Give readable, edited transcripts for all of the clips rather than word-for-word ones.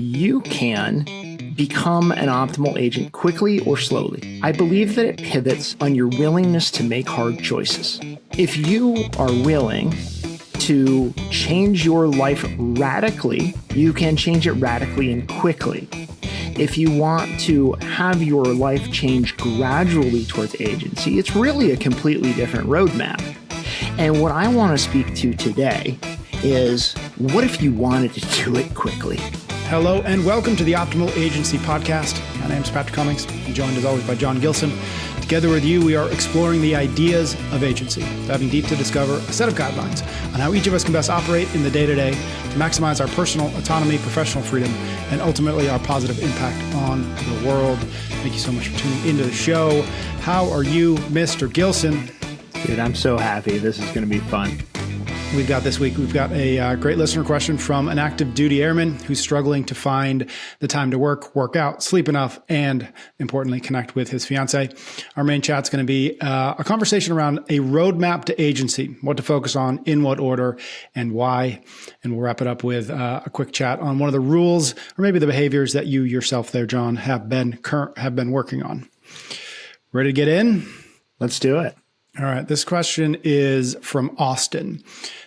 you can become an optimal agent quickly or slowly. I believe that it pivots on your willingness to make hard choices. If you are willing to change your life radically, you can change it radically and quickly. If you want to have your life change gradually towards agency, it's really a completely different roadmap. And what I want to speak to today is, what if you wanted to do it quickly? Hello and welcome to the Optimal Agency Podcast. My name is Patrick Cummings. I'm joined as always by John Gilson. Together with you, we are exploring the ideas of agency, diving deep to discover a set of guidelines on how each of us can best operate in the day-to-day to maximize our personal autonomy, professional freedom, and ultimately our positive impact on the world. Thank you so much for tuning into the show. How are you, Mr. Gilson? Dude, I'm so happy. This is going to be fun. We've got a great listener question from an active duty airman who's struggling to find the time to work out, sleep enough, and importantly, connect with his fiance. Our main chat's going to be a conversation around a roadmap to agency, what to focus on, in what order, and why. And we'll wrap it up with a quick chat on one of the rules or maybe the behaviors that you yourself there, John, have been working on. Ready to get in? Let's do it. All right. This question is from Austin.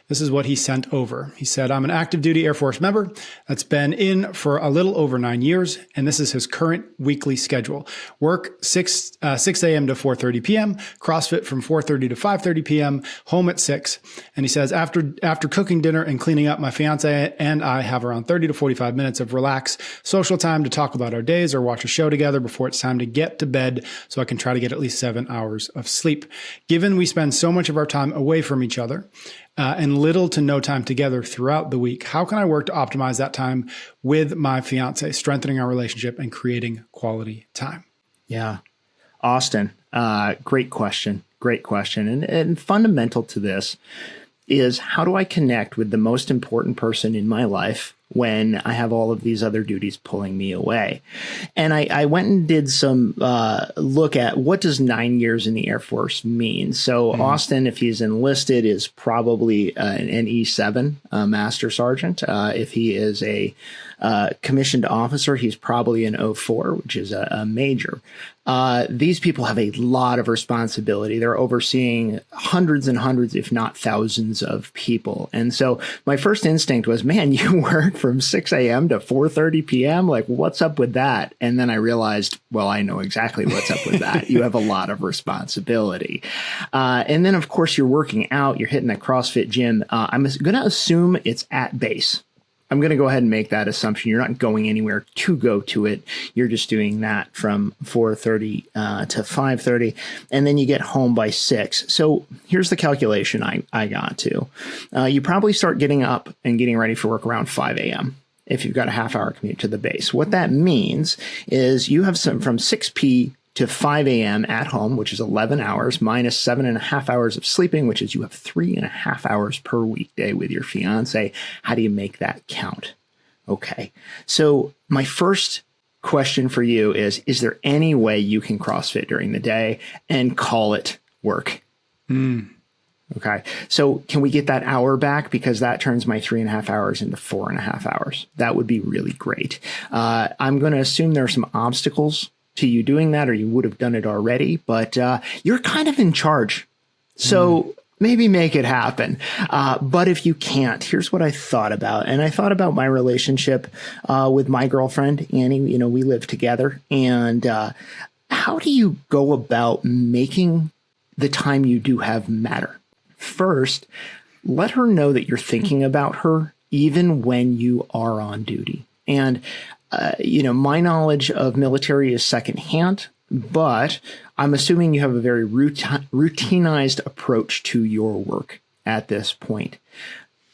This is what he sent over. He said, I'm an active duty Air Force member that's been in for a little over 9 years, and this is his current weekly schedule. Work 6 a.m. to 4:30 p.m., CrossFit from 4:30 to 5:30 p.m., home at 6. And he says, after cooking dinner and cleaning up, my fiance and I have around 30 to 45 minutes of relaxed social time to talk about our days or watch a show together before it's time to get to bed so I can try to get at least 7 hours of sleep. Given we spend so much of our time away from each other, and little to no time together throughout the week, how can I work to optimize that time with my fiance, strengthening our relationship and creating quality time? Yeah. Austin, great question. Great question. And fundamental to this is, how do I connect with the most important person in my life when I have all of these other duties pulling me away? And I went and did some look at, what does 9 years in the Air Force mean? So Austin, if he's enlisted, is probably an E7, Master Sergeant. If he is a commissioned officer, he's probably an O4, which is a major. These people have a lot of responsibility. They're overseeing hundreds and hundreds, if not thousands of people. And so my first instinct was, man, you work from 6 a.m. to 4:30 p.m. Like, what's up with that? And then I realized, well, I know exactly what's up with that. You have a lot of responsibility. And then, of course, you're working out. You're hitting that CrossFit gym. I'm going to assume it's at base. I'm going to go ahead and make that assumption. You're not going anywhere to go to it. You're just doing that from 4:30 to 5:30, and then you get home by 6. So here's the calculation I got to. You probably start getting up and getting ready for work around 5 a.m. if you've got a half-hour commute to the base. What that means is you have some from 6 p. to 5 a.m. at home, which is 11 hours, minus 7.5 hours of sleeping, which is you have 3.5 hours per weekday with your fiance. How do you make that count? Okay. So my first question for you is there any way you can CrossFit during the day and call it work? Okay. So can we get that hour back? Because that turns my 3.5 hours into 4.5 hours. That would be really great. I'm going to assume there are some obstacles to you doing that, or you would have done it already, but you're kind of in charge. So maybe make it happen. But if you can't, here's what I thought about. And I thought about my relationship with my girlfriend, Annie. You know, we live together. And how do you go about making the time you do have matter? First, let her know that you're thinking about her even when you are on duty. And my knowledge of military is secondhand, but I'm assuming you have a very routinized approach to your work at this point.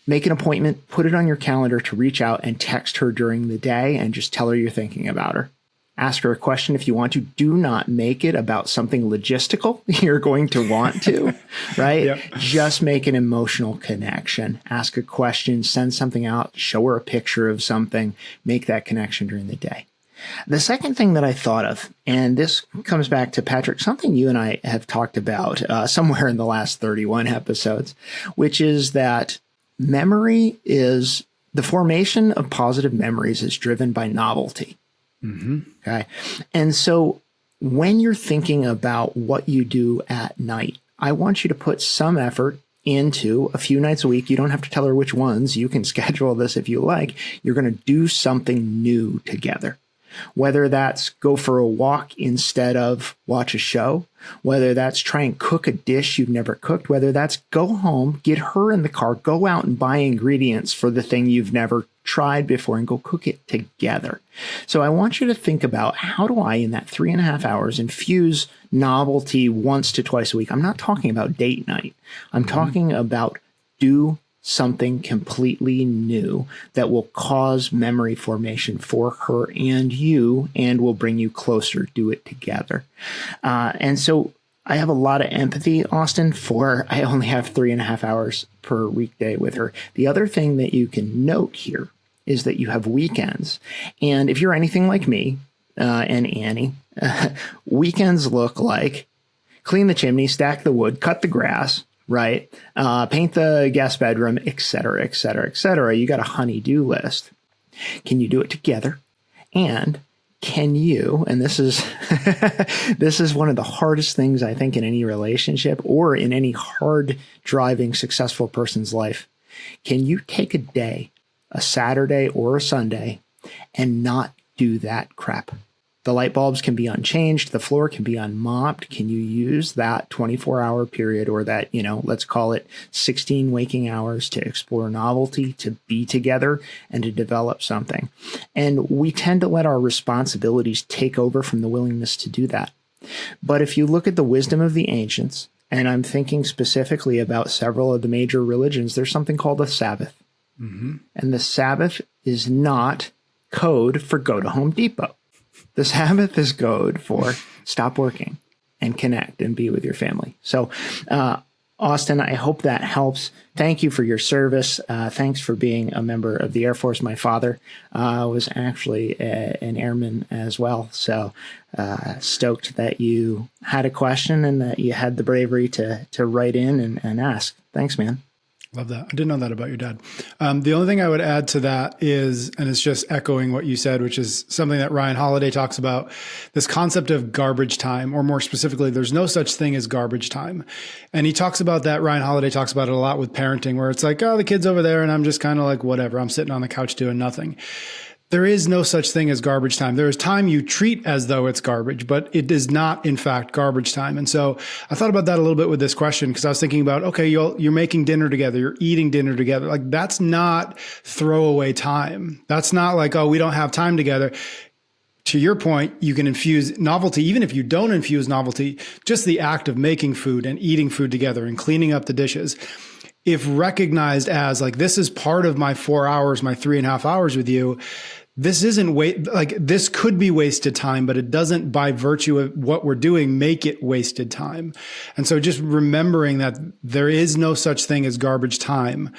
Make an appointment, put it on your calendar to reach out and text her during the day and just tell her you're thinking about her. Ask her a question if you want to. Do not make it about something logistical you're going to want to, right? Yep. Just make an emotional connection. Ask a question, send something out, show her a picture of something, make that connection during the day. The second thing that I thought of, and this comes back to, Patrick, something you and I have talked about somewhere in the last 31 episodes, which is that memory is The formation of positive memories is driven by novelty. Okay. And so when you're thinking about what you do at night, I want you to put some effort into a few nights a week. You don't have to tell her which ones. You can schedule this if you like. You're going to do something new together. Whether that's go for a walk instead of watch a show, whether that's try and cook a dish you've never cooked, whether that's go home, get her in the car, go out and buy ingredients for the thing you've never tried before and go cook it together. So I want you to think about, how do I, in that 3.5 hours, infuse novelty once to twice a week? I'm not talking about date night. I'm talking about do something completely new that will cause memory formation for her and you, and will bring you closer. Do it together. And so I have a lot of empathy, Austin, for I only have 3.5 hours per weekday with her. The other thing that you can note here is that you have weekends. And if you're anything like me and Annie, weekends look like clean the chimney, stack the wood, cut the grass, right? Paint the guest bedroom, et cetera, et cetera, et cetera. You got a honey-do list. Can you do it together? And can you, and this is this is one of the hardest things I think in any relationship or in any hard driving successful person's life. Can you take a day, a Saturday or a Sunday, and not do that crap? The light bulbs can be unchanged. The floor can be unmopped. Can you use that 24-hour period, or that, let's call it 16 waking hours, to explore novelty, to be together, and to develop something? And we tend to let our responsibilities take over from the willingness to do that. But if you look at the wisdom of the ancients, and I'm thinking specifically about several of the major religions, there's something called a Sabbath. And the Sabbath is not code for go to Home Depot. The Sabbath is code for stop working and connect and be with your family. So, Austin, I hope that helps. Thank you for your service. Thanks for being a member of the Air Force. My father was actually an airman as well. So stoked that you had a question and that you had the bravery to write in and ask. Thanks, man. Love that. I didn't know that about your dad. The only thing I would add to that is, and it's just echoing what you said, which is something that Ryan Holiday talks about, this concept of garbage time, or more specifically, there's no such thing as garbage time. And he talks about that. Ryan Holiday talks about it a lot with parenting, where it's like, oh, the kid's over there and I'm just kind of like, whatever, I'm sitting on the couch doing nothing. There is no such thing as garbage time. There is time you treat as though it's garbage, but it is not, in fact, garbage time. And so I thought about that a little bit with this question, because I was thinking about, okay, you're making dinner together, you're eating dinner together. Like, that's not throwaway time. That's not like, oh, we don't have time together. To your point, you can infuse novelty. Even if you don't infuse novelty, just the act of making food and eating food together and cleaning up the dishes, if recognized as like, this is part of my 4 hours, my 3.5 hours with you, this isn't this could be wasted time, but it doesn't, by virtue of what we're doing, make it wasted time. And so just remembering that there is no such thing as garbage time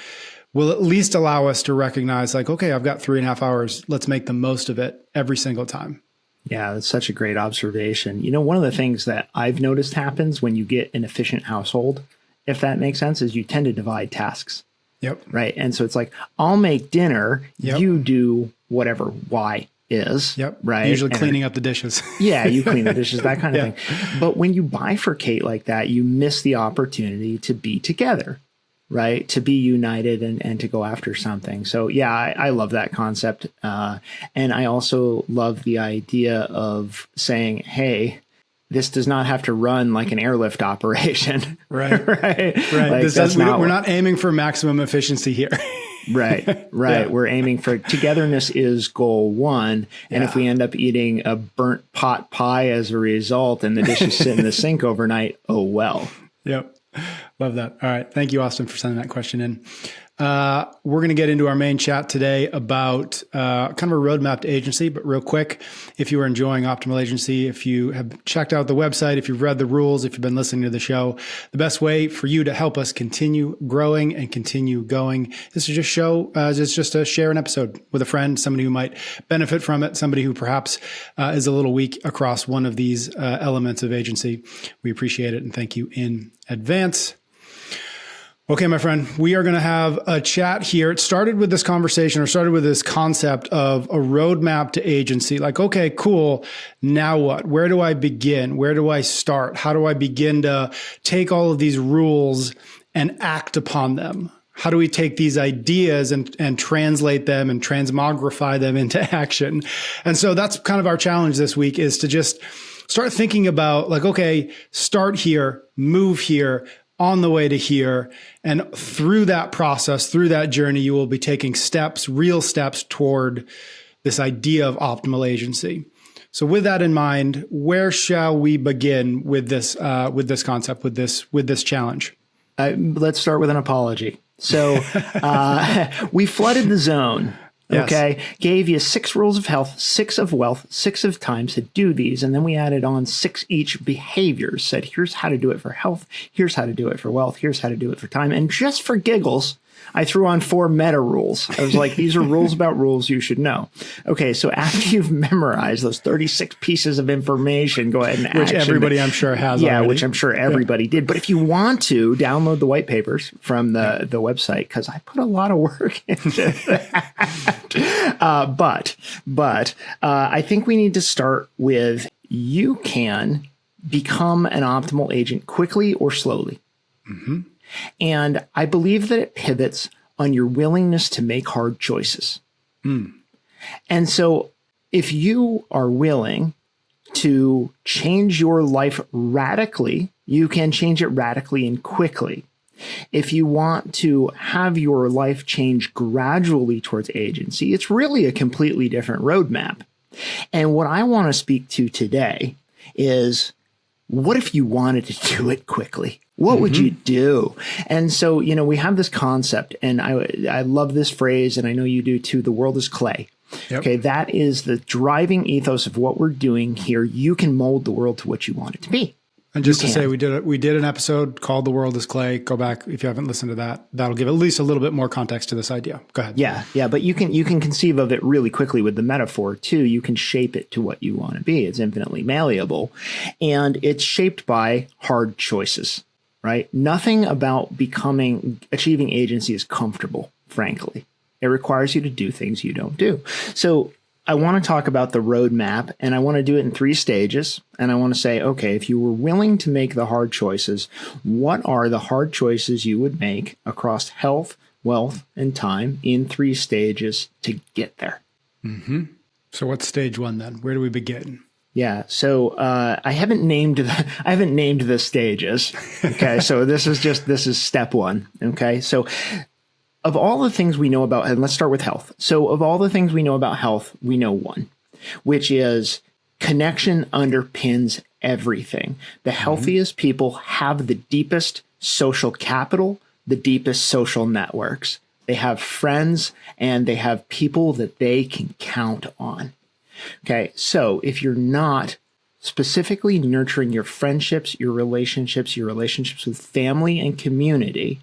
will at least allow us to recognize, like, okay, I've got 3.5 hours. Let's make the most of it every single time. Yeah, that's such a great observation. One of the things that I've noticed happens when you get an efficient household, if that makes sense, is you tend to divide tasks. Yep. Right. And so it's like, I'll make dinner, you do whatever Y is. Yep. Right. Usually cleaning up the dishes. Yeah, you clean the dishes, that kind of thing. But when you bifurcate like that, you miss the opportunity to be together, right? To be united and to go after something. So yeah, I love that concept. And I also love the idea of saying, hey, this does not have to run like an airlift operation. Right. Right. Like, we're not aiming for maximum efficiency here. Right. Yeah. We're aiming for togetherness is goal one. And if we end up eating a burnt pot pie as a result and the dishes sit in the sink overnight, oh, well. Yep. Love that. All right. Thank you, Austin, for sending that question in. We're going to get into our main chat today about kind of a roadmap to agency. But real quick, if you are enjoying Optimal Agency, if you have checked out the website, if you've read the rules, if you've been listening to the show, the best way for you to help us continue growing and continue going is to just share an episode with a friend, somebody who might benefit from it, somebody who perhaps is a little weak across one of these elements of agency. We appreciate it and thank you in advance. Okay, my friend, we are going to have a chat here. It started with this conversation or started with this concept of a roadmap to agency. Like, okay, cool. Now what? Where do I begin? Where do I start? How do I begin to take all of these rules and act upon them? How do we take these ideas and translate them and transmogrify them into action? And so that's kind of our challenge this week, is to just start thinking about, like, okay, start here, move here, on the way to here. And through that process, through that journey, you will be taking steps, real steps toward this idea of optimal agency. So with that in mind, where shall we begin with this concept, with this challenge? Let's start with an apology. So we flooded the zone. Okay. Yes. Gave you 6 rules of health, 6 of wealth, 6 of time to do these. And then we added on 6 each behaviors, said, here's how to do it for health. Here's how to do it for wealth. Here's how to do it for time. And just for giggles, I threw on 4 meta rules. I was like, these are rules about rules you should know. Okay. So after you've memorized those 36 pieces of information, go ahead and which everybody I'm sure has. Yeah. Already. Which I'm sure everybody did. But if you want to download the white papers from the website, because I put a lot of work into that. But I think we need to start with, you can become an optimal agent quickly or slowly. Mm-hmm. And I believe that it pivots on your willingness to make hard choices. Mm. And so if you are willing to change your life radically, you can change it radically and quickly. If you want to have your life change gradually towards agency, it's really a completely different roadmap. And what I want to speak to today is, what if you wanted to do it quickly? What would you do? And so, we have this concept, and I love this phrase, and I know you do too. The world is clay. Yep. Okay, that is the driving ethos of what we're doing here. You can mold the world to what you want it to be. And just to say, we did an episode called "The World Is Clay." Go back if you haven't listened to that. That'll give at least a little bit more context to this idea. Go ahead. Yeah. But you can conceive of it really quickly with the metaphor too. You can shape it to what you want to be. It's infinitely malleable, and it's shaped by hard choices. Right? Nothing about achieving agency is comfortable. Frankly, it requires you to do things you don't do. So I want to talk about the roadmap, and I want to do it in 3 stages. And I want to say, okay, if you were willing to make the hard choices, what are the hard choices you would make across health, wealth, and time in 3 stages to get there? Mm-hmm. So what's stage 1 then? Where do we begin? Yeah. So I haven't named the stages. Okay. So this is step 1. Okay. So of all the things we know about, and let's start with health. So of all the things we know about health, we know one, which is connection underpins everything. The healthiest people have the deepest social capital, the deepest social networks. They have friends, and they have people that they can count on. Okay, so if you're not specifically nurturing your friendships, your relationships with family and community,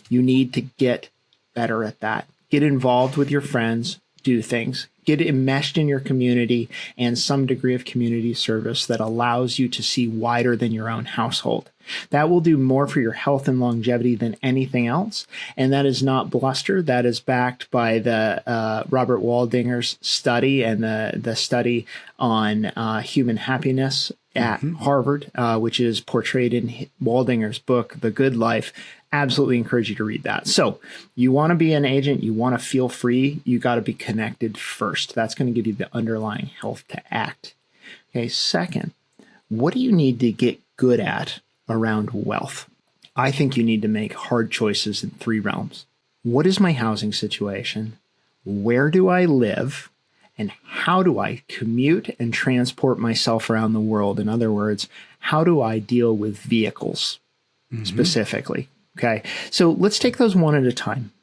you need to get better at that. Get involved with your friends, do things, get enmeshed in your community, and some degree of community service that allows you to see wider than your own household. That will do more for your health and longevity than anything else. And that is not bluster. That is backed by the Robert Waldinger's study and the study on human happiness at Harvard, which is portrayed in Waldinger's book, The Good Life. Absolutely encourage you to read that. So you want to be an agent, you want to feel free, you got to be connected first. That's going to give you the underlying health to act. Okay, second, what do you need to get good at around wealth? I think you need to make hard choices in 3 realms. What is my housing situation? Where do I live? And how do I commute and transport myself around the world? In other words, how do I deal with vehicles specifically? Okay, so let's take those one at a time.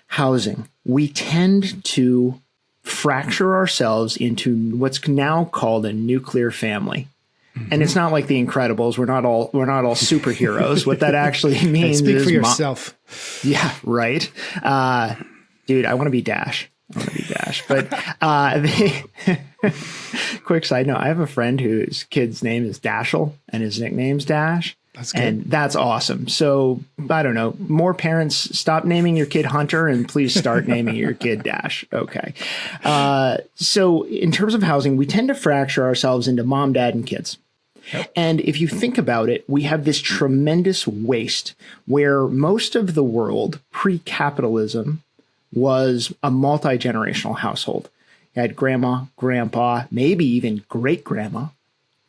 Housing. We tend to fracture ourselves into what's now called a nuclear family. And it's not like The Incredibles. We're not all superheroes. What that actually means speak is for yourself. Yeah, right. Dude, I want to be Dash. But quick side note, I have a friend whose kid's name is Dashel and his nickname's Dash. That's good. And that's awesome. So I don't know, more parents, stop naming your kid Hunter and please start naming your kid Dash. Okay. So in terms of housing, we tend to fracture ourselves into mom, dad, and kids. Yep. And if you think about it, we have this tremendous waste where most of the world pre-capitalism was a multi-generational household. You had grandma, grandpa, maybe even great grandma,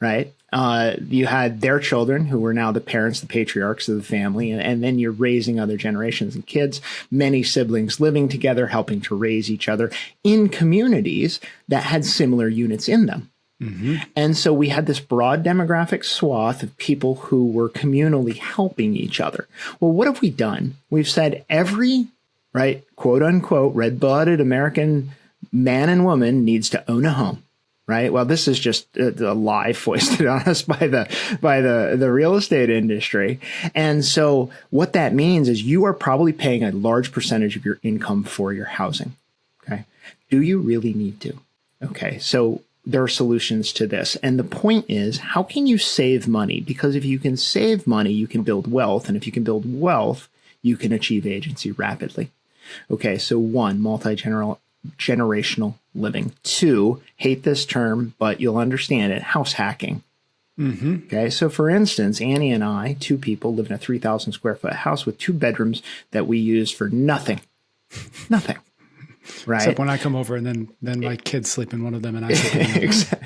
right? You had their children who were now the parents, the patriarchs of the family, and then you're raising other generations and kids, many siblings living together, helping to raise each other in communities that had similar units in them. Mm-hmm. And so we had this broad demographic swath of people who were communally helping each other. Well, what have we done? We've said every, right, quote unquote, red-blooded American man and woman needs to own a home. Right. Well, this is just a lie foisted on us by the real estate industry. And so what that means is you are probably paying a large percentage of your income for your housing. Okay. Do you really need to? Okay. So there are solutions to this. And the point is, how can you save money? Because if you can save money, you can build wealth. And if you can build wealth, you can achieve agency rapidly. Okay. So one, multi-generational living. Two, hate this term, but you'll understand it, house hacking. Mm-hmm. Okay, so for instance, Annie and I, two people, live in a 3,000 square foot house with 2 bedrooms that we use for nothing. Nothing. Right. Except when I come over and then my kids sleep in one of them and I sleep in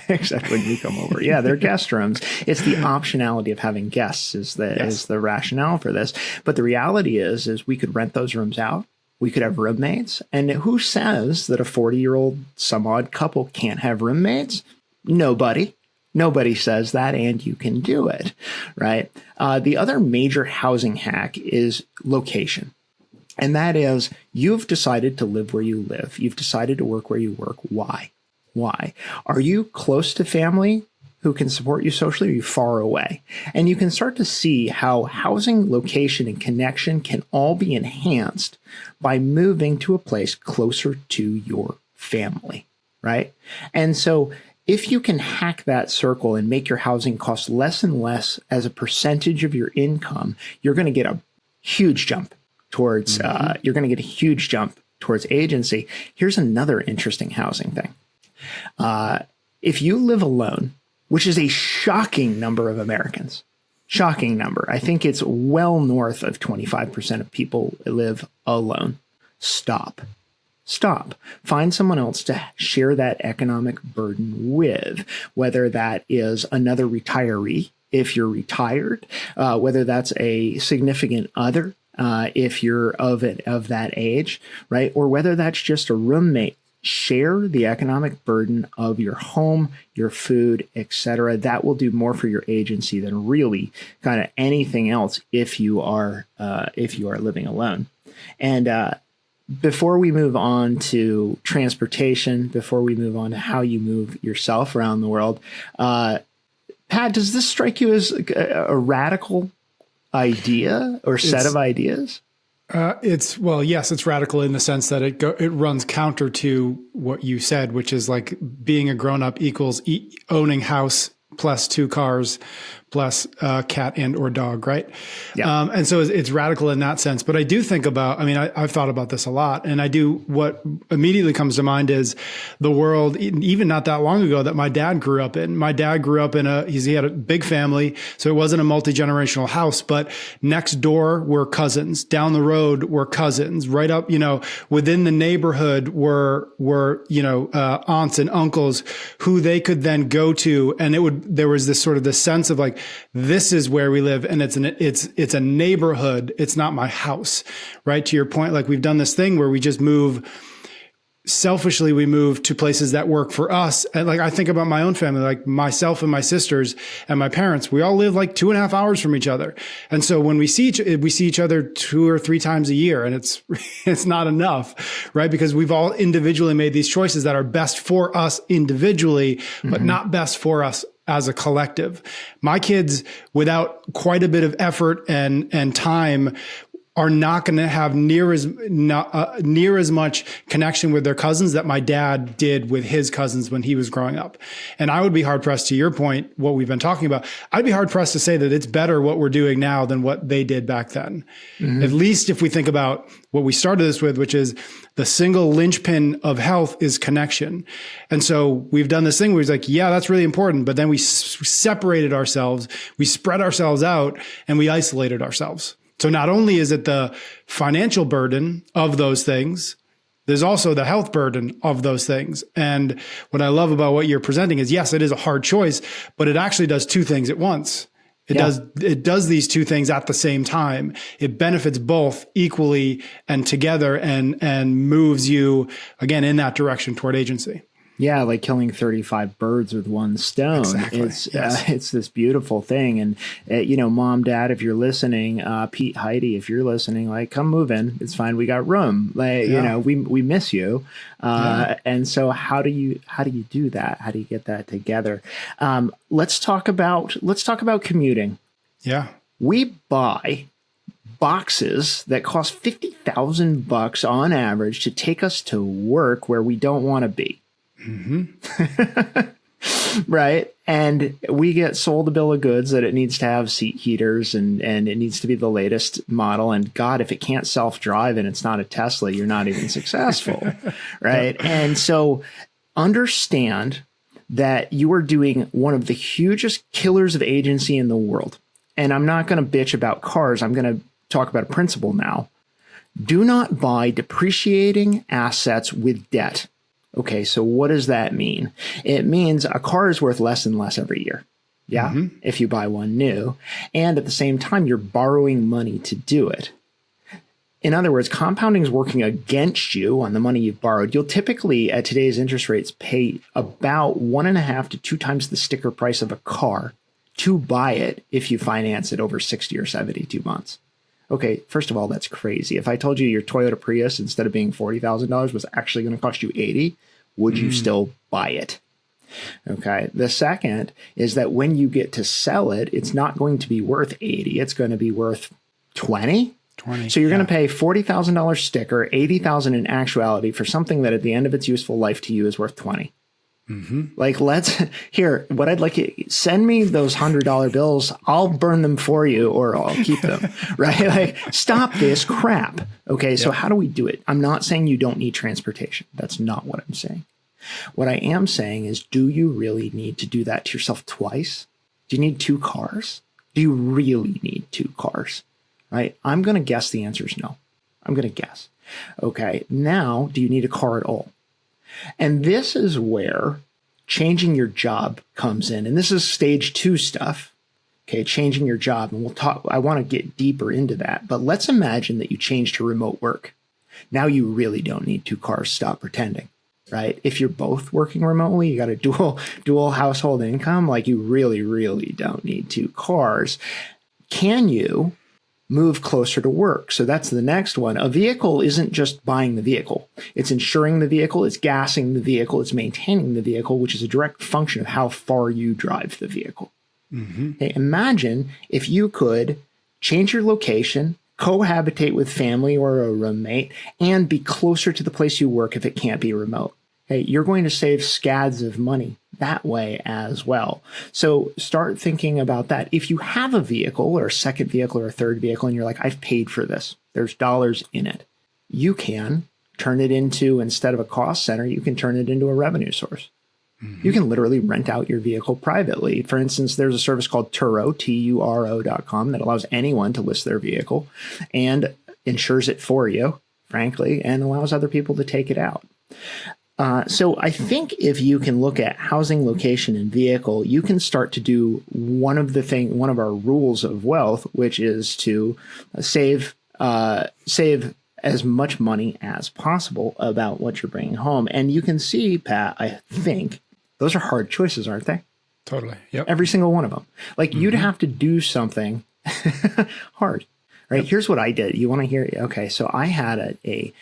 Except when you come over. Yeah, they're guest rooms. It's the optionality of having guests is the rationale for this. But the reality is we could rent those rooms out. We could have roommates. And who says that a 40-year-old some odd couple can't have roommates? Nobody. Nobody says that, and you can do it, right? The other major housing hack is location. And that is you've decided to live where you live. You've decided to work where you work. Why? Why? Are you close to family who can support you socially, or are you far away? And you can start to see how housing, location, and connection can all be enhanced by moving to a place closer to your family, right? And so if you can hack that circle and make your housing cost less and less as a percentage of your income, you're going to get a huge jump towards agency. Here's another interesting housing thing. If you live alone, which is a shocking number of Americans. Shocking number. I think it's well north of 25% of people live alone. Stop. Find someone else to share that economic burden with, whether that is another retiree, if you're retired, whether that's a significant other, if you're of that age, right? Or whether that's just a roommate. Share the economic burden of your home, your food, etc. That will do more for your agency than really kind of anything else if you are living alone. And before we move on to transportation, before we move on to how you move yourself around the world, Pat, does this strike you as a radical idea or set of ideas? It's radical in the sense that it runs counter to what you said, which is like being a grown up equals owning house plus 2 cars plus cat and or dog, right? Yeah. And so it's radical in that sense. But I do think about, I've thought about this a lot, and what immediately comes to mind is the world, even not that long ago, that my dad grew up in. My dad grew up he had a big family, so it wasn't a multi-generational house, but next door were cousins, down the road were cousins, right up, within the neighborhood were aunts and uncles who they could then go to. And there was this sort of this sense of like, this is where we live, and it's a neighborhood. It's not my house, right? To your point, like we've done this thing where we just move selfishly. We move to places that work for us. And like, I think about my own family, like myself and my sisters and my parents, we all live like 2.5 hours from each other. And so when we see each other 2 or 3 times a year, and it's not enough, right? Because we've all individually made these choices that are best for us individually, but not best for us as a collective. My kids, without quite a bit of effort and time, are not going to have near as much connection with their cousins that my dad did with his cousins when he was growing up. And I would be hard pressed, to your point, what we've been talking about, I'd be hard pressed to say that it's better what we're doing now than what they did back then. Mm-hmm. At least if we think about what we started this with, which is the single linchpin of health is connection. And so we've done this thing where it's like, yeah, that's really important. But then we separated ourselves, we spread ourselves out, and we isolated ourselves. So not only is it the financial burden of those things, there's also the health burden of those things. And what I love about what you're presenting is, yes, it is a hard choice, but it actually does two things at once. It does these two things at the same time. It benefits both equally and together, and moves you again in that direction toward agency. Yeah, like killing 35 birds with one stone. Exactly. It's this beautiful thing. And, Mom, Dad, if you're listening, Pete, Heidi, if you're listening, like, come move in. It's fine. We got room. Like, we miss you. And so how do you do that? How do you get that together? Let's talk about commuting. Yeah. We buy boxes that cost $50,000 on average to take us to work where we don't want to be. Mm-hmm. Right. And we get sold a bill of goods that it needs to have seat heaters and it needs to be the latest model. And God, if it can't self-drive and it's not a Tesla, you're not even successful. Right. And so understand that you are doing one of the hugest killers of agency in the world. And I'm not going to bitch about cars. I'm going to talk about a principle now. Do not buy depreciating assets with debt. Okay, so what does that mean? It means a car is worth less and less every year. Yeah, mm-hmm. If you buy one new. And at the same time, you're borrowing money to do it. In other words, compounding is working against you on the money you've borrowed. You'll typically, at today's interest rates, pay about 1.5 to 2 times the sticker price of a car to buy it if you finance it over 60 or 72 months. Okay, first of all, that's crazy. If I told you your Toyota Prius, instead of being $40,000, was actually going to cost you $80,000, would you still buy it? Okay. The second is that when you get to sell it, it's not going to be worth $80,000. It's going to be worth $20,000. So you're going to pay $40,000 sticker, $80,000 in actuality for something that at the end of its useful life to you is worth $20,000. Mm-hmm. Like, what I'd like you, send me those $100 bills. I'll burn them for you or I'll keep them, right? Like, stop this crap. Okay. So how do we do it? I'm not saying you don't need transportation. That's not what I'm saying. What I am saying is, do you really need to do that to yourself twice? Do you need 2 cars? Do you really need 2 cars? Right? I'm going to guess the answer is no. I'm going to guess. Okay. Now, do you need a car at all? And this is where changing your job comes in. And this is stage 2 stuff. Okay, changing your job. And I want to get deeper into that. But let's imagine that you change to remote work. Now you really don't need 2 cars. Stop pretending, right? If you're both working remotely, you got a dual household income, like you really, really don't need 2 cars. Can you move closer to work? So that's the next one. A vehicle isn't just buying the vehicle. It's insuring the vehicle, it's gassing the vehicle, it's maintaining the vehicle, which is a direct function of how far you drive the vehicle. Mm-hmm. Okay, imagine if you could change your location, cohabitate with family or a roommate, and be closer to the place you work if it can't be remote. Okay, you're going to save scads of money that way as well. So start thinking about that. If you have a vehicle or a second vehicle or a third vehicle and you're like, I've paid for this, there's dollars in it, you can turn it into, instead of a cost center, you can turn it into a revenue source. Mm-hmm. You can literally rent out your vehicle privately. For instance, there's a service called Turo, Turo.com, that allows anyone to list their vehicle and insures it for you, frankly, and allows other people to take it out. So I think if you can look at housing, location, and vehicle, you can start to do one of our rules of wealth, which is to save as much money as possible about what you're bringing home. And you can see, Pat, I think those are hard choices, aren't they? Totally. Yep. Every single one of them. Like you'd have to do something hard, right? Yep. Here's what I did. You want to hear? Okay. So I had a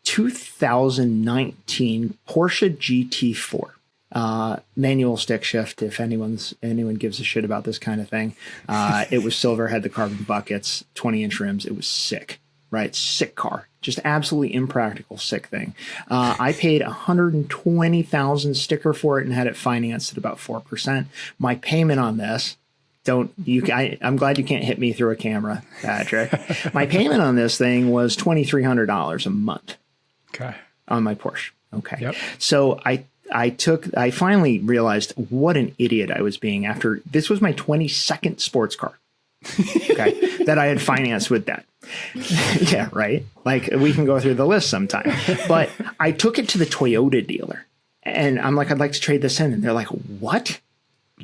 2019 Porsche GT4. manual stick shift. If anyone gives a shit about this kind of thing, it was silver, had the carbon buckets, 20-inch rims. It was sick, right? Sick car, just absolutely impractical, sick thing. I paid $120,000 sticker for it and had it financed at about 4%. My payment on this, I'm glad you can't hit me through a camera, Patrick. My payment on this thing was $2,300 a month. Okay. On my Porsche. Okay. Yep. So I finally realized what an idiot I was being after. This was my 22nd sports car. Okay. That I had financed with that. Yeah. Right. Like, we can go through the list sometime, but I took it to the Toyota dealer and I'm like, I'd like to trade this in. And they're like, what?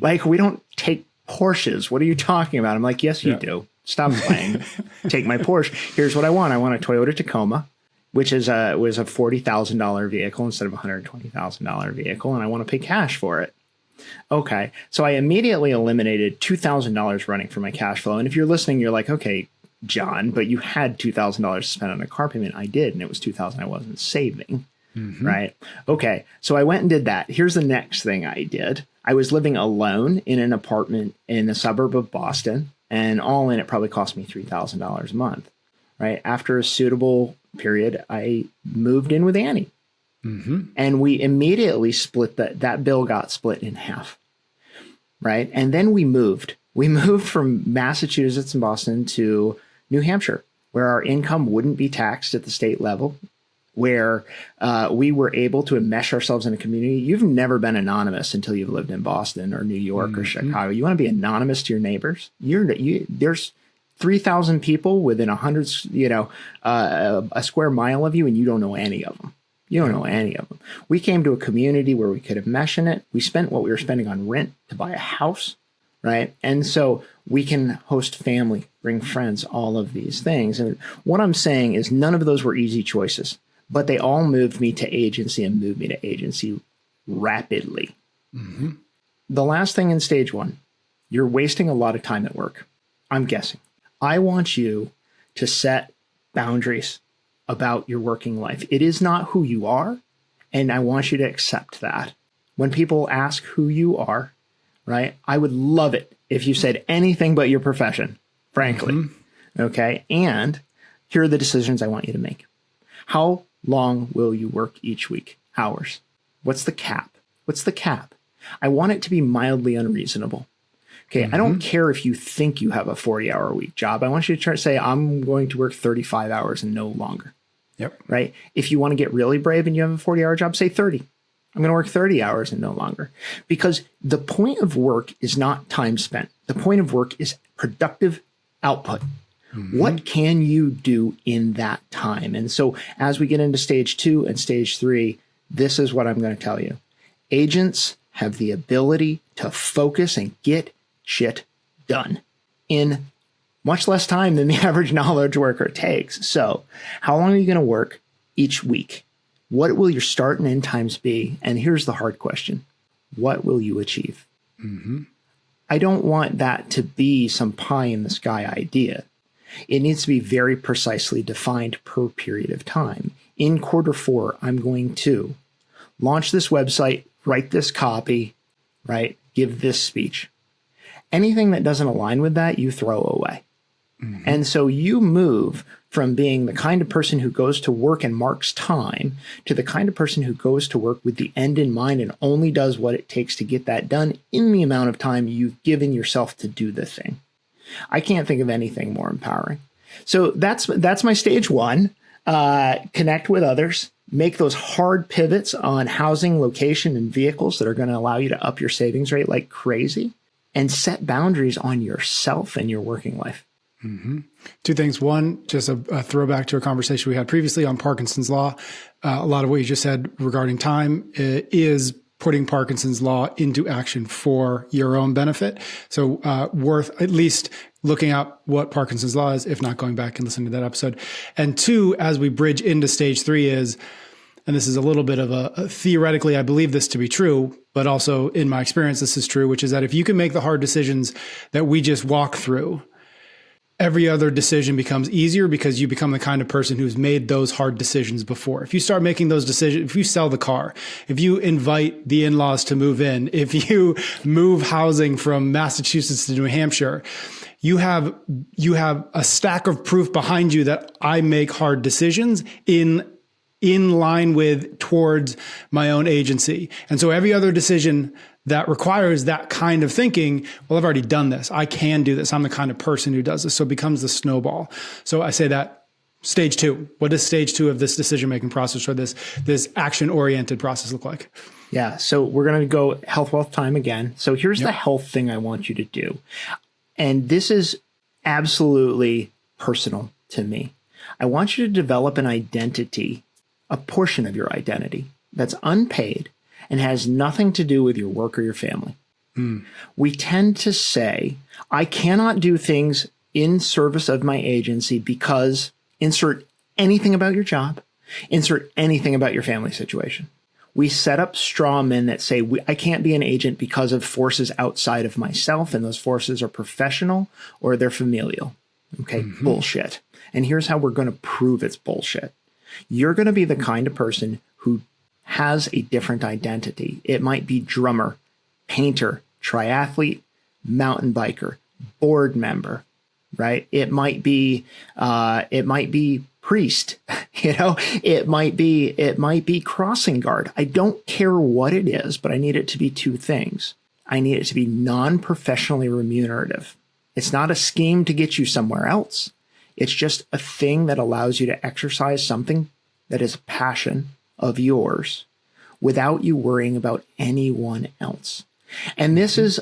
Like, we don't take Porsches. What are you talking about? I'm like, yes, you do. Stop playing. Take my Porsche. Here's what I want. I want a Toyota Tacoma, which was a $40,000 vehicle instead of a $120,000 vehicle. And I want to pay cash for it. Okay. So I immediately eliminated $2,000 running from my cash flow. And if you're listening, you're like, okay, John, but you had $2,000 to spend on a car payment. I did. And it was $2,000 I wasn't saving. Mm-hmm. Right. Okay. So I went and did that. Here's the next thing I did. I was living alone in an apartment in a suburb of Boston, and all in, it probably cost me $3,000 a month. Right. After a suitable period, I moved in with Annie. Mm-hmm. And we immediately split that bill got split in half. Right. And then we moved from Massachusetts and Boston to New Hampshire, where our income wouldn't be taxed at the state level, where we were able to enmesh ourselves in a community. You've never been anonymous until you've lived in Boston or New York or Chicago. You want to be anonymous to your neighbors. There's 3,000 people within a square mile of you, and you don't know any of them. You don't know any of them. We came to a community where we could have mesh in it. We spent what we were spending on rent to buy a house, right? And so we can host family, bring friends, all of these things. And what I'm saying is none of those were easy choices, but they all moved me to agency and moved me to agency rapidly. Mm-hmm. The last thing in stage one, you're wasting a lot of time at work. I'm guessing. I want you to set boundaries about your working life. It is not who you are, and I want you to accept that. When people ask who you are, right, I would love it if you said anything but your profession, frankly. Mm-hmm. Okay? And here are the decisions I want you to make. How long will you work each week? Hours. What's the cap? What's the cap? I want it to be mildly unreasonable. Okay, mm-hmm. I don't care if you think you have a 40-hour a week job. I want you to try to say, I'm going to work 35 hours and no longer. Yep. Right? If you want to get really brave and you have a 40-hour job, say 30. I'm going to work 30 hours and no longer. Because the point of work is not time spent. The point of work is productive output. Mm-hmm. What can you do in that time? And so as we get into stage 2 and stage 3, this is what I'm going to tell you. Agents have the ability to focus and get shit done in much less time than the average knowledge worker takes. So how long are you going to work each week? What will your start and end times be? And here's the hard question. What will you achieve? Mm-hmm. I don't want that to be some pie in the sky idea. It needs to be very precisely defined per period of time. In quarter 4, I'm going to launch this website, write this copy, right? Give this speech. Anything that doesn't align with that, you throw away. Mm-hmm. And so you move from being the kind of person who goes to work and marks time to the kind of person who goes to work with the end in mind and only does what it takes to get that done in the amount of time you've given yourself to do the thing. I can't think of anything more empowering. So that's my stage 1. Connect with others, make those hard pivots on housing, location, and vehicles that are going to allow you to up your savings rate like crazy, and set boundaries on yourself and your working life. Mm-hmm. 2 things. One, just a throwback to a conversation we had previously on Parkinson's law. A lot of what you just said regarding time is putting Parkinson's law into action for your own benefit. So worth at least looking up what Parkinson's law is, if not going back and listening to that episode. And 2, as we bridge into stage 3 is, and this is a little bit of a theoretically, I believe this to be true, but also in my experience, this is true, which is that if you can make the hard decisions that we just walk through, every other decision becomes easier because you become the kind of person who's made those hard decisions before. If you start making those decisions, if you sell the car, if you invite the in-laws to move in, if you move housing from Massachusetts to New Hampshire, you have a stack of proof behind you that I make hard decisions in line with towards my own agency. And so every other decision that requires that kind of thinking, well, I've already done this. I can do this. I'm the kind of person who does this. So it becomes the snowball. So I say that stage 2. What does stage 2 of this decision-making process or this action-oriented process look like? Yeah. So we're going to go health, wealth, time again. So here's the health thing I want you to do. And this is absolutely personal to me. I want you to develop an identity, a portion of your identity that's unpaid and has nothing to do with your work or your family. We tend to say, I cannot do things in service of my agency because insert anything about your job, insert anything about your family situation. We set up straw men that say, I can't be an agent because of forces outside of myself, and those forces are professional or they're familial. Okay, bullshit. And here's how we're going to prove it's bullshit. You're going to be the kind of person who has a different identity. It might be drummer, painter, triathlete, mountain biker, board member, right? It might be priest, it might be crossing guard. I don't care what it is, but I need it to be 2 things. I need it to be non-professionally remunerative. It's not a scheme to get you somewhere else. It's just a thing that allows you to exercise something that is a passion of yours without you worrying about anyone else. And this is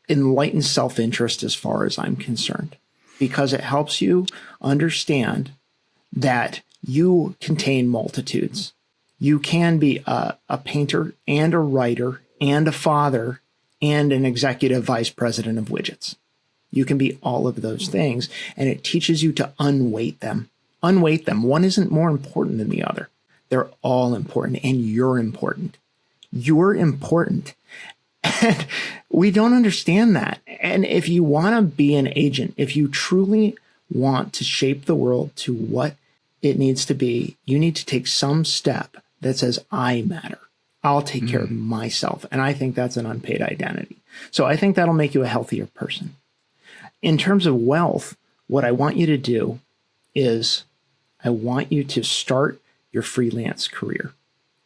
enlightened self-interest as far as I'm concerned, because it helps you understand that you contain multitudes. You can be a painter and a writer and a father and an executive vice president of widgets. You can be all of those things, and it teaches you to unweight them. Unweight them. One isn't more important than the other. They're all important, and you're important. You're important. And we don't understand that. And if you want to be an agent, if you truly want to shape the world to what it needs to be, you need to take some step that says, I matter. I'll take care of myself. And I think that's an unpaid identity. So I think that'll make you a healthier person. In terms of wealth, what I want you to do is I want you to start your freelance career.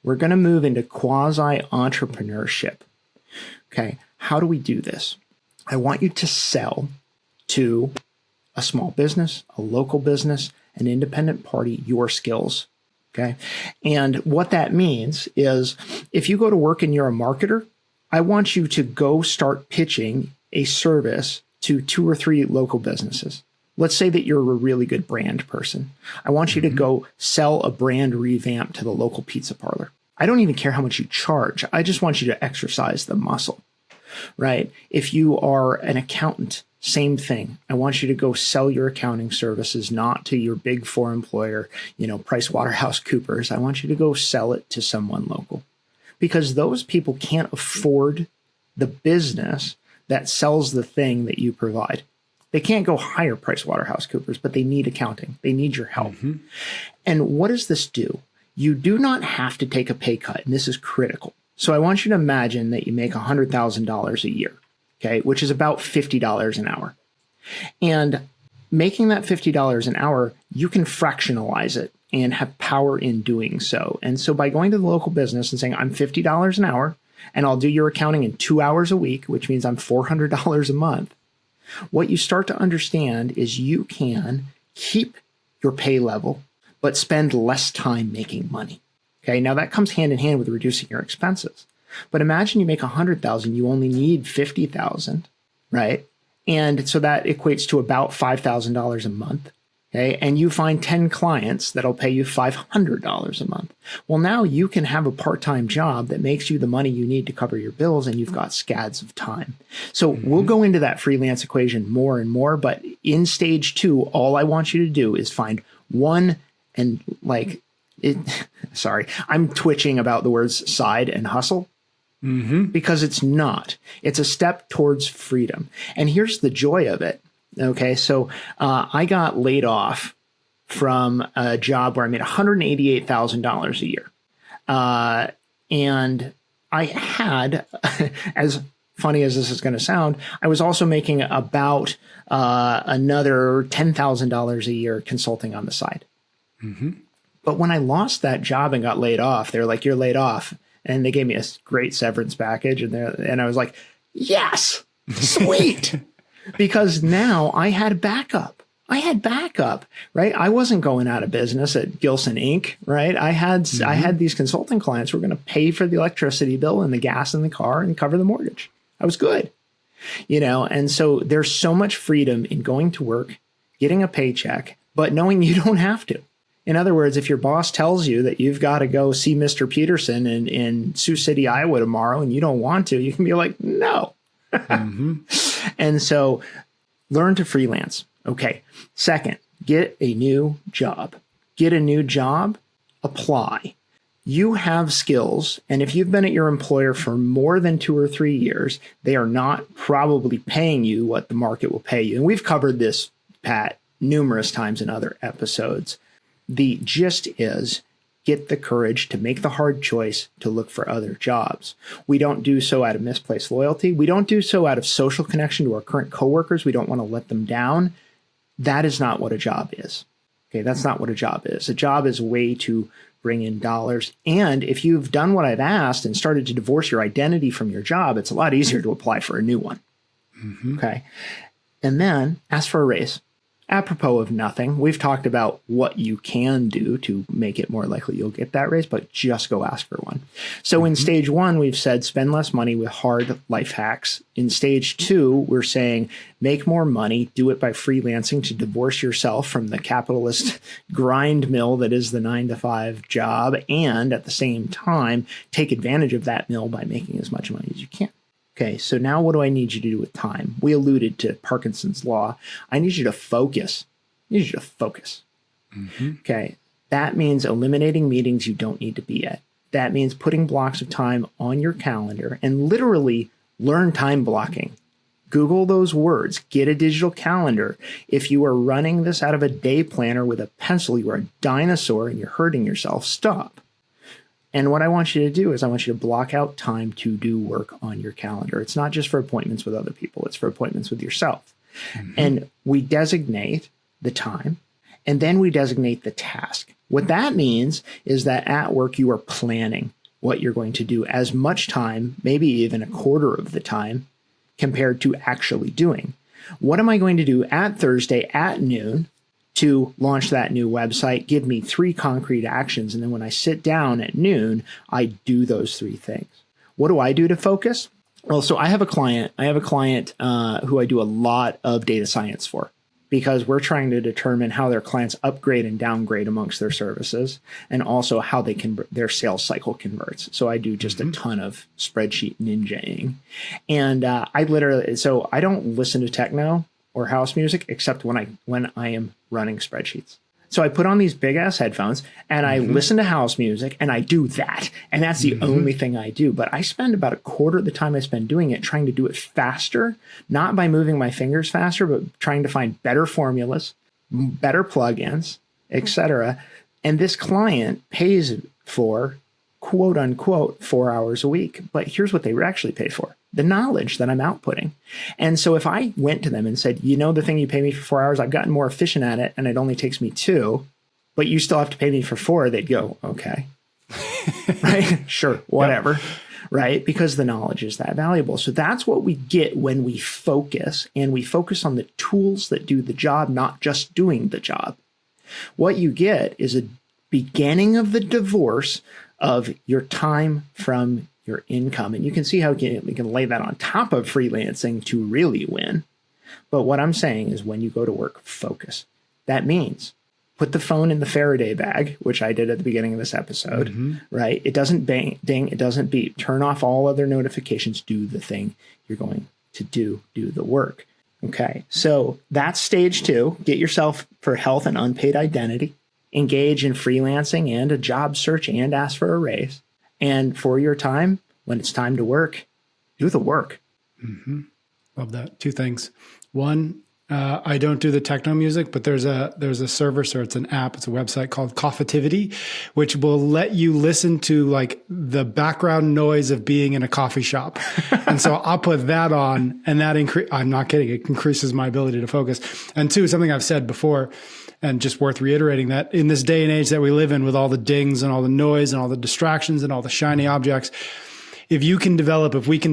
We're going to move into quasi-entrepreneurship. Okay, how do we do this? I want you to sell to a small business, a local business, an independent party, your skills. Okay, and what that means is if you go to work and you're a marketer, I want you to go start pitching a service to 2 or 3 local businesses. Let's say that you're a really good brand person. I want you to go sell a brand revamp to the local pizza parlor. I don't even care how much you charge. I just want you to exercise the muscle, right? If you are an accountant, same thing. I want you to go sell your accounting services, not to your big 4 employer, PricewaterhouseCoopers. I want you to go sell it to someone local, because those people can't afford the business that sells the thing that you provide. They can't go hire PricewaterhouseCoopers, but they need accounting. They need your help. And what does this do? You do not have to take a pay cut, and this is critical. So I want you to imagine that you make $100,000 a year, okay, which is about $50 an hour. And making that $50 an hour, you can fractionalize it and have power in doing so. And so by going to the local business and saying, I'm $50 an hour, and I'll do your accounting in 2 hours a week, which means I'm $400 a month. What you start to understand is you can keep your pay level, but spend less time making money. Okay, now that comes hand in hand with reducing your expenses. But imagine you make $100,000, you only need $50,000, right? And so that equates to about $5,000 a month. Okay, and you find 10 clients that'll pay you $500 a month. Well, now you can have a part-time job that makes you the money you need to cover your bills, and you've got scads of time. So we'll go into that freelance equation more and more, but in stage 2, all I want you to do is find one and sorry, I'm twitching about the words side and hustle because it's not. It's a step towards freedom. And here's the joy of it. Okay. So I got laid off from a job where I made $188,000 a year. And I had, as funny as this is going to sound, I was also making about another $10,000 a year consulting on the side. Mm-hmm. But when I lost that job and got laid off, they were like, "You're laid off." And they gave me a great severance package. And I was like, yes, sweet. Because now I had backup. Right? I wasn't going out of business at Gilson Inc., right? I had these consulting clients who were going to pay for the electricity bill and the gas in the car and cover the mortgage. I was good, and so there's so much freedom in going to work, getting a paycheck, but knowing you don't have to. In other words, if your boss tells you that you've got to go see Mr. Peterson in Sioux City, Iowa tomorrow, and you don't want to, you can be like, no. And so learn to freelance. Okay. Second, get a new job. Apply. You have skills. And if you've been at your employer for more than 2 or 3 years, they are not probably paying you what the market will pay you. And we've covered this, Pat, numerous times in other episodes. The gist is get the courage to make the hard choice to look for other jobs. We don't do so out of misplaced loyalty. We don't do so out of social connection to our current coworkers. We don't want to let them down. That is not what a job is. Okay, that's not what a job is. A job is a way to bring in dollars. And if you've done what I've asked and started to divorce your identity from your job, it's a lot easier to apply for a new one. Okay. And then ask for a raise. Apropos of nothing, we've talked about what you can do to make it more likely you'll get that raise, but just go ask for one. So in stage 1, we've said spend less money with hard life hacks. In stage 2, we're saying make more money, do it by freelancing to divorce yourself from the capitalist grind mill that is the 9-to-5 job, and at the same time, take advantage of that mill by making as much money as you can. Okay, so now what do I need you to do with time? We alluded to Parkinson's law. I need you to focus. Okay, that means eliminating meetings you don't need to be at. That means putting blocks of time on your calendar and literally learn time blocking. Google those words. Get a digital calendar. If you are running this out of a day planner with a pencil, you are a dinosaur and you're hurting yourself. Stop. And what I want you to do is I want you to block out time to do work on your calendar. It's not just for appointments with other people. It's for appointments with yourself. And we designate the time, and then we designate the task. What that means is that at work, you are planning what you're going to do as much time, maybe even a quarter of the time, compared to actually doing. What am I going to do at Thursday at noon to launch that new website? Give me 3 concrete actions. And then when I sit down at noon, I do those 3 things. What do I do to focus? Well, so I have a client who I do a lot of data science for, because we're trying to determine how their clients upgrade and downgrade amongst their services, and also how they can their sales cycle converts. So I do just a ton of spreadsheet ninjaing. And I don't listen to techno or house music except when I am running spreadsheets. So I put on these big ass headphones and I listen to house music and I do that. And that's the only thing I do. But I spend about a quarter of the time I spend doing it trying to do it faster, not by moving my fingers faster, but trying to find better formulas, better plugins, etc. And this client pays for quote unquote 4 hours a week. But here's what they would actually pay for: the knowledge that I'm outputting. And so if I went to them and said, the thing you pay me for 4 hours, I've gotten more efficient at it and it only takes me 2, but you still have to pay me for 4, they'd go, okay, right? Sure, whatever, yep. Right? Because the knowledge is that valuable. So that's what we get when we focus, and we focus on the tools that do the job, not just doing the job. What you get is a beginning of the divorce of your time from your income. And you can see how we can lay that on top of freelancing to really win. But what I'm saying is, when you go to work, focus. That means put the phone in the Faraday bag, which I did at the beginning of this episode, right? It doesn't ding, it doesn't beep. Turn off all other notifications. Do the thing you're going to do the work. Okay. So that's stage 2. Get yourself for health and unpaid identity. Engage in freelancing and a job search and ask for a raise. And for your time, when it's time to work, do the work. Love that. 2 things. One, I don't do the techno music, but there's a service, or it's an app, it's a website called Coffeetivity, which will let you listen to like the background noise of being in a coffee shop. And so I'll put that on, and that I'm not kidding, it increases my ability to focus. And two, something I've said before, and just worth reiterating, that in this day and age that we live in, with all the dings and all the noise and all the distractions and all the shiny objects, if we can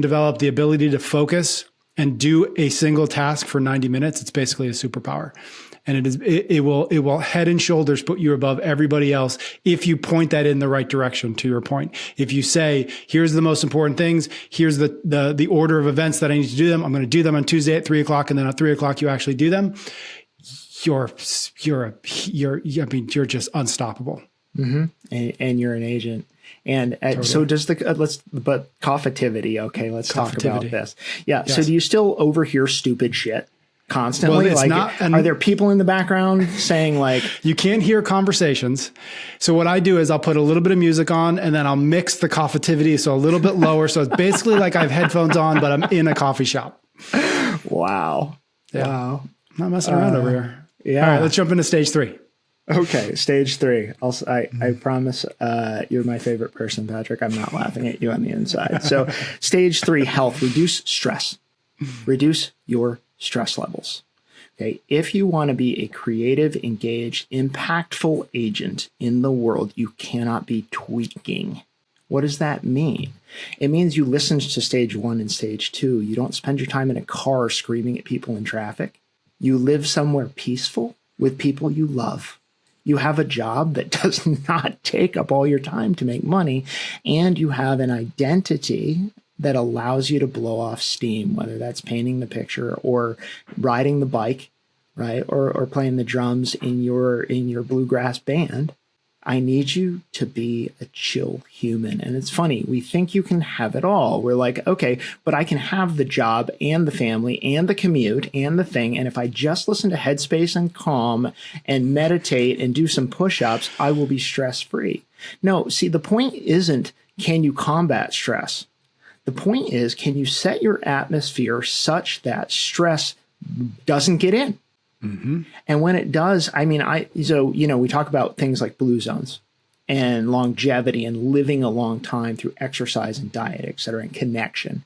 develop the ability to focus and do a single task for 90 minutes, it's basically a superpower. And it will head and shoulders put you above everybody else if you point that in the right direction, to your point. If you say, here's the most important things, here's the order of events that I need to do them, I'm going to do them on Tuesday at 3:00, and then at 3:00 you actually do them, you're just unstoppable. Mm-hmm. And you're an agent. And totally. So does but Coffeetivity. Okay, let's talk about this. Yeah. Yes. So do you still overhear stupid shit constantly? Well, it's not, are there people in the background saying like, you can't hear conversations? So what I do is I'll put a little bit of music on, and then I'll mix the Coffeetivity so a little bit lower. So it's basically like I have headphones on, but I'm in a coffee shop. Wow. Yeah. Wow. I'm not messing around over here. Yeah. All right, let's jump into stage 3. Okay, stage 3. I promise you're my favorite person, Patrick. I'm not laughing at you on the inside. So stage 3, health. Reduce stress. Reduce your stress levels. Okay, if you want to be a creative, engaged, impactful agent in the world, you cannot be tweaking. What does that mean? It means you listen to stage 1 and stage 2. You don't spend your time in a car screaming at people in traffic. You live somewhere peaceful with people you love. You have a job that does not take up all your time to make money, and you have an identity that allows you to blow off steam, whether that's painting the picture or riding the bike, right? Or playing the drums in your bluegrass band. I need you to be a chill human. And it's funny, we think you can have it all. We're like, okay, but I can have the job and the family and the commute and the thing. And if I just listen to Headspace and Calm and meditate and do some push-ups, I will be stress-free. No, see, the point isn't, can you combat stress? The point is, can you set your atmosphere such that stress doesn't get in? Mm-hmm. And when it does, we talk about things like blue zones and longevity and living a long time through exercise and diet, et cetera, and connection.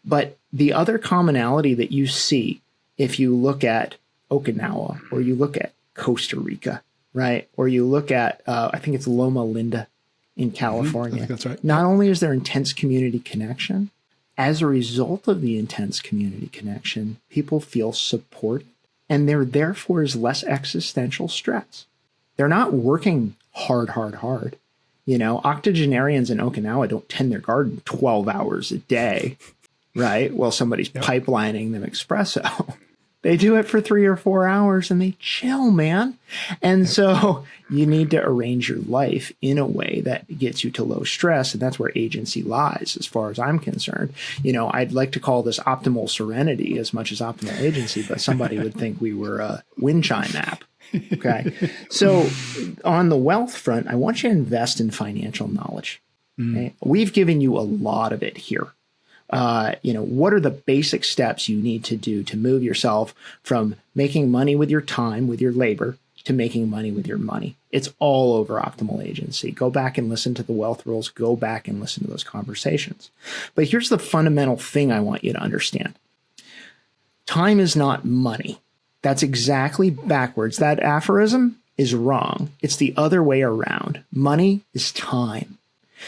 But the other commonality that you see if you look at Okinawa or you look at Costa Rica, right? Or you look at, I think it's Loma Linda in California. I think that's right. Not only is there intense community connection, as a result of the intense community connection, people feel supported. And there therefore is less existential stress. They're not working hard. Octogenarians in Okinawa don't tend their garden 12 hours a day, right? While somebody's pipelining them espresso. They do it for 3 or 4 hours and they chill, man. And so you need to arrange your life in a way that gets you to low stress. And that's where agency lies, as far as I'm concerned. I'd like to call this optimal serenity as much as optimal agency, but somebody would think we were a wind chime app. Okay. So on the wealth front, I want you to invest in financial knowledge. Okay? We've given you a lot of it here. What are the basic steps you need to do to move yourself from making money with your time, with your labor, to making money with your money? It's all over Optimal Agency. Go back and listen to the wealth rules. Go back and listen to those conversations. But here's the fundamental thing I want you to understand. Time is not money. That's exactly backwards. That aphorism is wrong. It's the other way around. Money is time.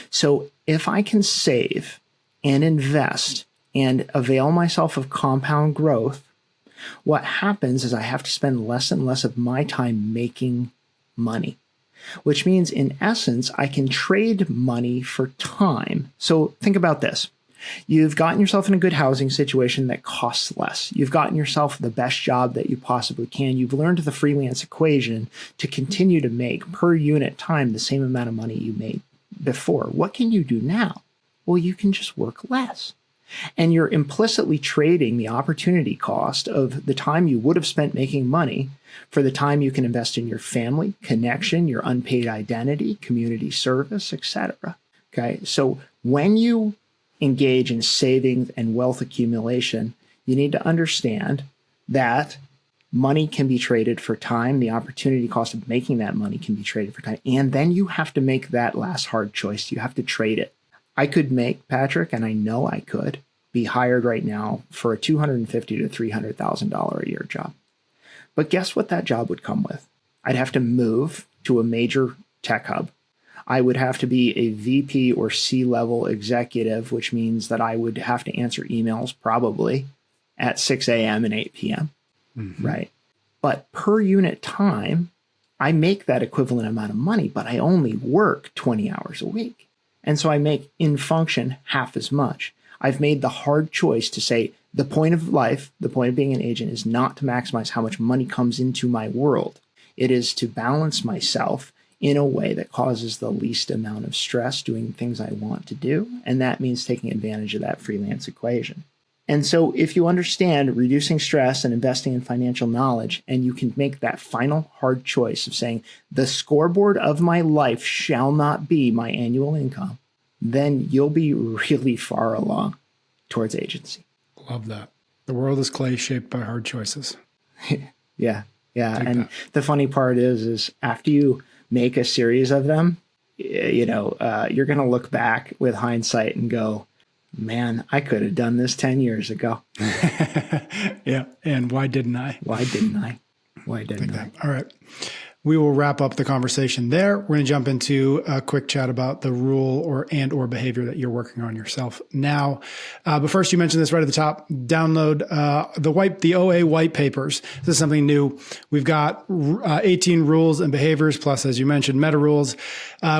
So if I can save and invest and avail myself of compound growth, what happens is I have to spend less and less of my time making money, which means in essence, I can trade money for time. So think about this. You've gotten yourself in a good housing situation that costs less. You've gotten yourself the best job that you possibly can. You've learned the freelance equation to continue to make per unit time the same amount of money you made before. What can you do now? Well, you can just work less. And you're implicitly trading the opportunity cost of the time you would have spent making money for the time you can invest in your family, connection, your unpaid identity, community service, etc. Okay, so when you engage in savings and wealth accumulation, you need to understand that Money can be traded for time. The opportunity cost of making that money can be traded for time. And then you have to make that last hard choice. You have to trade it. I could make, Patrick, and I know I could, be hired right now for a $250,000 to $300,000 a year job. But guess what that job would come with? I'd have to move to a major tech hub. I would have to be a VP or C-level executive, which means that I would have to answer emails probably at 6 a.m. and 8 p.m. Right. But per unit time, I make that equivalent amount of money, but I only work 20 hours a week. And so I make in function half as much. I've made the hard choice to say the point of life, the point of being an agent is not to maximize how much money comes into my world. It is to balance myself in a way that causes the least amount of stress doing things I want to do. And that means taking advantage of that freelance equation. And so if you understand reducing stress and investing in financial knowledge, and you can make that final hard choice of saying the scoreboard of my life shall not be my annual income, then you'll be really far along towards agency. Love that. The world is clay shaped by hard choices. Yeah. Take And that. the funny part is after you make a series of them, you're going to look back with hindsight and go, man, I could have done this 10 years ago. Yeah. And why didn't I? Why didn't I? Why didn't I? All right. We will wrap up the conversation there. We're going to jump into a quick chat about the rule or behavior that you're working on yourself now. But first, you mentioned this right at the top. Download the OA white papers. This is something new. We've got 18 rules and behaviors, plus, as you mentioned, meta rules.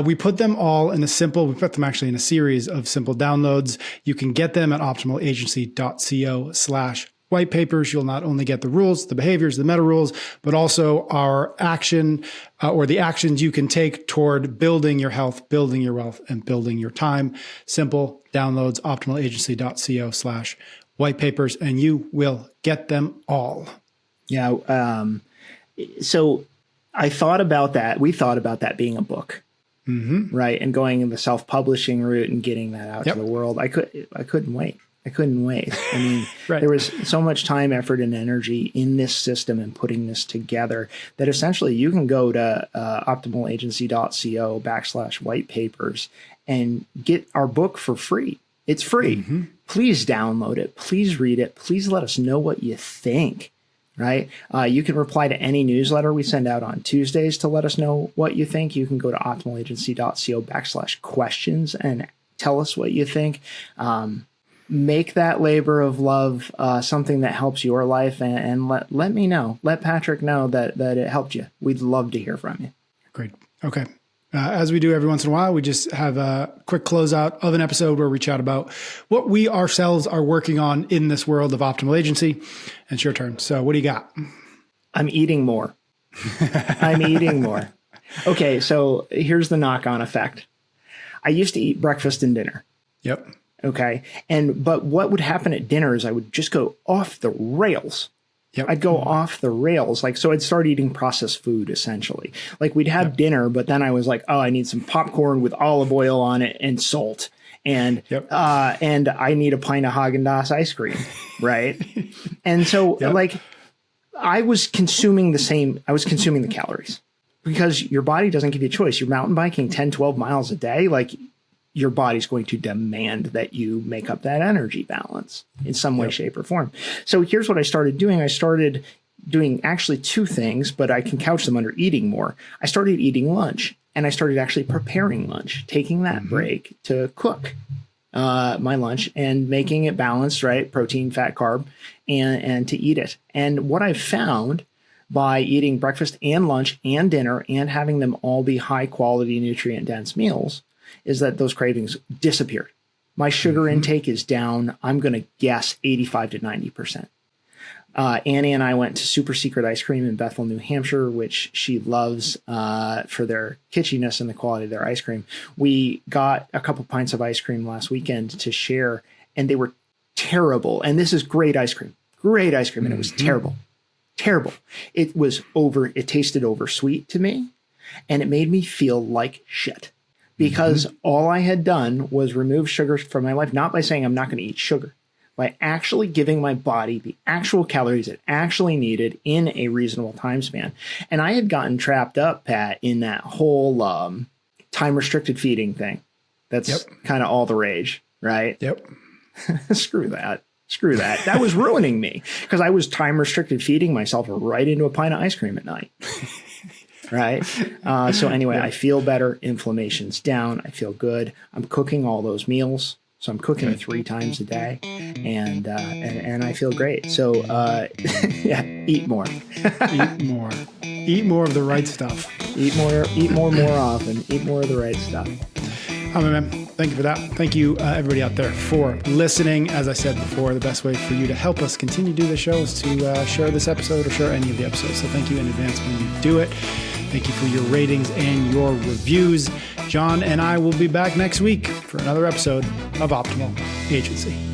We put them all in we put them actually in a series of simple downloads. You can get them at optimalagency.co/white papers. You'll not only get the rules, the behaviors, the meta rules, but also our action or the actions you can take toward building your health, building your wealth, and building your time. Simple downloads, optimalagency.co/white papers, and you will get them all. Yeah. So I thought about that. We thought about that being a book, right? And going in the self-publishing route and getting that out to the world. I couldn't wait. I mean, Right. There was so much time, effort, and energy in this system and putting this together that essentially you can go to optimalagency.co/white papers and get our book for free. It's free. Please download it. Please read it. Please let us know what you think, right? You can reply to any newsletter we send out on Tuesdays to let us know what you think. You can go to optimalagency.co/questions and tell us what you think. Make that labor of love something that helps your life, and let me know. Let Patrick know that it helped you. We'd love to hear from you. Great. Okay. As we do every once in a while, we just have a quick closeout of an episode where we chat about what we ourselves are working on in this world of optimal agency. And it's your turn. So what do you got? I'm eating more. Okay, so here's the knock-on effect. I used to eat breakfast and dinner. Yep. Okay. But what would happen at dinner is I would just go off the rails. Yep. I'd go off the rails. So I'd start eating processed food essentially. We'd have dinner, but then I was like, oh, I need some popcorn with olive oil on it and salt. And I need a pint of Haagen-Dazs ice cream. Right. And so I was consuming the calories because your body doesn't give you a choice. You're mountain biking 10, 12 miles a day. Your body's going to demand that you make up that energy balance in some way, shape, or form. So here's what I started doing. I started doing actually two things, but I can couch them under eating more. I started eating lunch, and I started actually preparing lunch, taking that break to cook my lunch and making it balanced, right? Protein, fat, carb, and to eat it. And what I've found by eating breakfast and lunch and dinner and having them all be high quality, nutrient dense meals is that those cravings disappeared. My sugar intake is down, I'm going to guess 85 to 90%. Annie and I went to Super Secret Ice Cream in Bethel, New Hampshire, which she loves for their kitschiness and the quality of their ice cream. We got a couple pints of ice cream last weekend to share, and they were terrible. And this is great ice cream, and it was terrible. It tasted over sweet to me, and it made me feel like shit. Because all I had done was remove sugar from my life, not by saying I'm not going to eat sugar, by actually giving my body the actual calories it actually needed in a reasonable time span. And I had gotten trapped up, Pat, in that whole time restricted feeding thing. That's kind of all the rage, right? Yep. Screw that. That was ruining me because I was time restricted feeding myself right into a pint of ice cream at night. Right. So anyway, I feel better. Inflammation's down. I feel good. I'm cooking all those meals. So I'm cooking 3 times a day, and I feel great. So yeah, eat more. Eat more of the right stuff. Eat more often. Eat more of the right stuff. Oh, man. Thank you for that. Thank you, everybody out there, for listening. As I said before, the best way for you to help us continue to do the show is to share this episode or share any of the episodes. So thank you in advance when you do it. Thank you for your ratings and your reviews. John and I will be back next week for another episode of Optimal Agency.